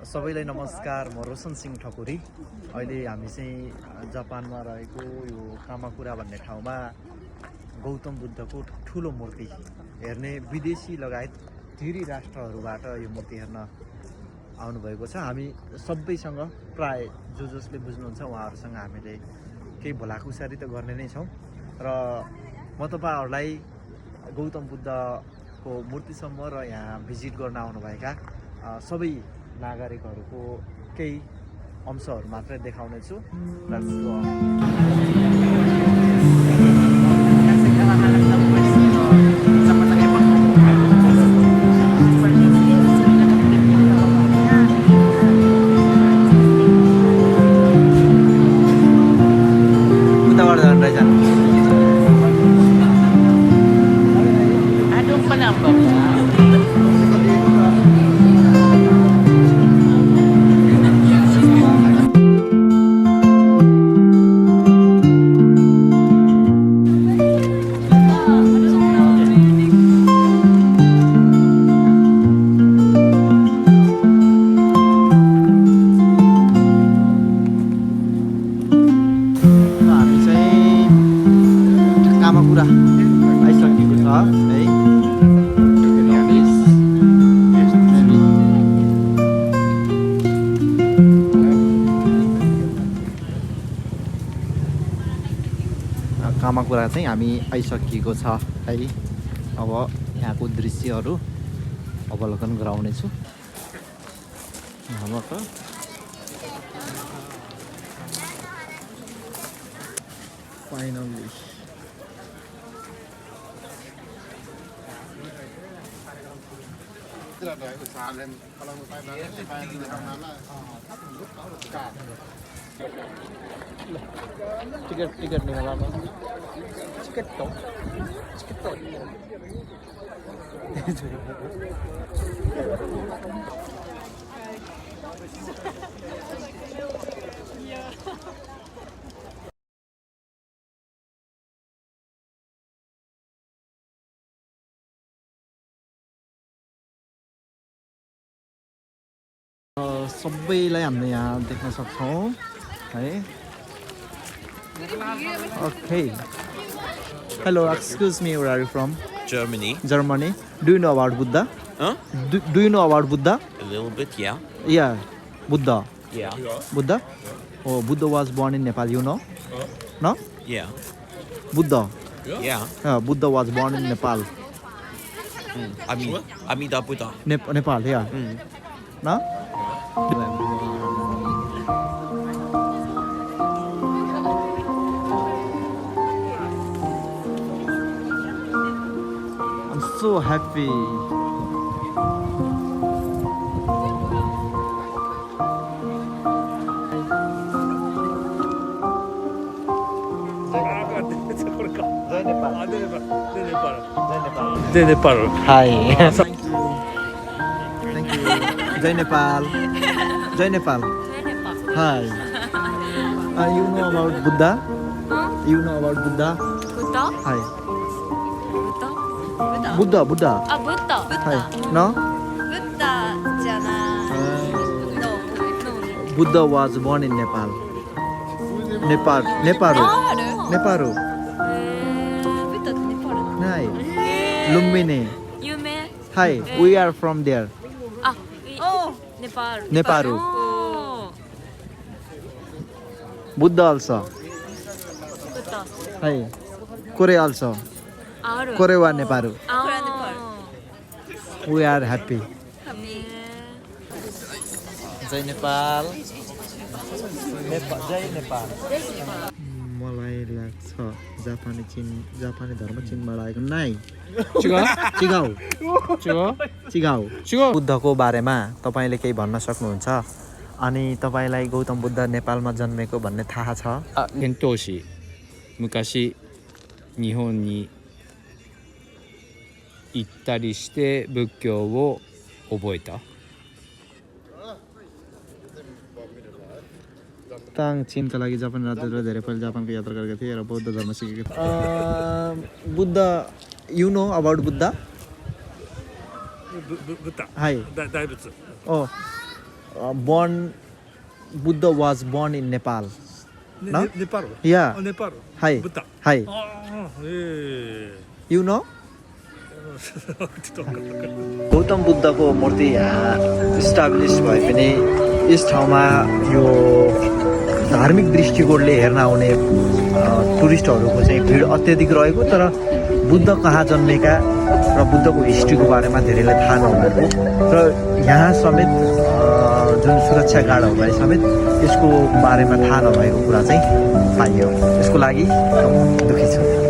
सबैलाई नमस्कार। म रोशन सिंह ठकुरी। अहिले हामी चाहिँ जापानमा रहेको यो कामाकुरा भन्ने ठाउँमा गौतम बुद्धको ठुलो मूर्ति हेर्ने विदेशी लगायत धेरै राष्ट्रहरूबाट यो मूर्ति हेर्न आउनुभएको छ। हामी सबैसँग प्राय जसले बुझ्नुहुन्छ उहाँहरूसँग हामीले केही भलाकुसारी त गर्ने नै छौँ र म तपाईहरुलाई गौतम बुद्धको मूर्तिसम्म र यहाँ भिजिट गर्न आउनुभएका सबै नागरिकहरूको केही अंशहरू मात्रै देखाउने छु। Let's go. कामाकुरा आइसकेको छ है। कामाकुरा चाहिँ हामी आइसकेको छ है। अब यहाँको दृश्यहरू अवलोकन गराउनेछु। हाम्रो फाइनली टिकट निकाला टिकट सबैलाई हामीले यहाँ देख्न सक्छौँ है। Okay, hello, excuse me, where are you from? Germany. Germany. Do you know about Buddha? Huh? Do you know about Buddha? A little bit, yeah. Yeah, Buddha. Yeah. Buddha? Oh, Buddha was born in Nepal, you know? No? Yeah. Buddha. Yeah. Buddha was born in Nepal. Amida Buddha. Nepal, yeah. No? I'm so happy. Jai Nepal. Hi. Thank you. Jai Nepal. Jai Nepal. Hi. You know about Buddha? You know about Buddha? Buddha? Hi. Buddha? Buddha. Ah, Buddha. Hi. No? Buddha じゃない。No. Buddha was born in Nepal. Nepal. Nepal. Nepal. Buddha ってネパールなの？ Hi. Lumbini. 有名？ Hi. We are from there. あ、ネパール。ネパール。おー Buddha also. Buddha. Hi. Korea also. ある。 Korea wa Nepal. あ、これはネパール。 We are happy. ハッピー。 Jai Nepal. Jai Nepal. मलाई लाग्छ जापानी धर्म चीनबाट आएको नाइ चिगाउ बुद्धको बारेमा तपाईले केही भन्न सक्नुहुन्छ? अनि तपाईलाई गौतम बुद्ध नेपालमा जन्मेको भन्ने थाहा छ? 遣唐使昔日本に行ったりして仏教を覚えた。 ताङ चीनका लागि जापान राज्यले धेरै पहिले जापानको यात्रा गरेका थिए र बौद्ध धर्म सिकेका थिए। Buddha, you know about Buddha? Buddha. Hi. 大仏。Oh, born Buddha was born in Nepal. No? Nepal. Yeah. Oh, Nepal. Hi. Buddha. Hi. Eh. You know? Gautam बुद्धको मूर्ति यहाँ इस्टाब्लिस भए पनि यस ठाउँमा यो धार्मिक दृष्टिकोणले हेर्न आउने टुरिस्टहरूको चाहिँ भिड अत्याधिक रहेको तर बुद्ध कहाँ जन्मेका र बुद्धको हिस्ट्रीको बारेमा धेरैलाई थाहा नभएको र यहाँ समेत जुन सुरक्षा गार्डहरूलाई समेत यसको बारेमा थाहा नभएको कुरा चाहिँ पाइयो। यसको लागि दुखी छु।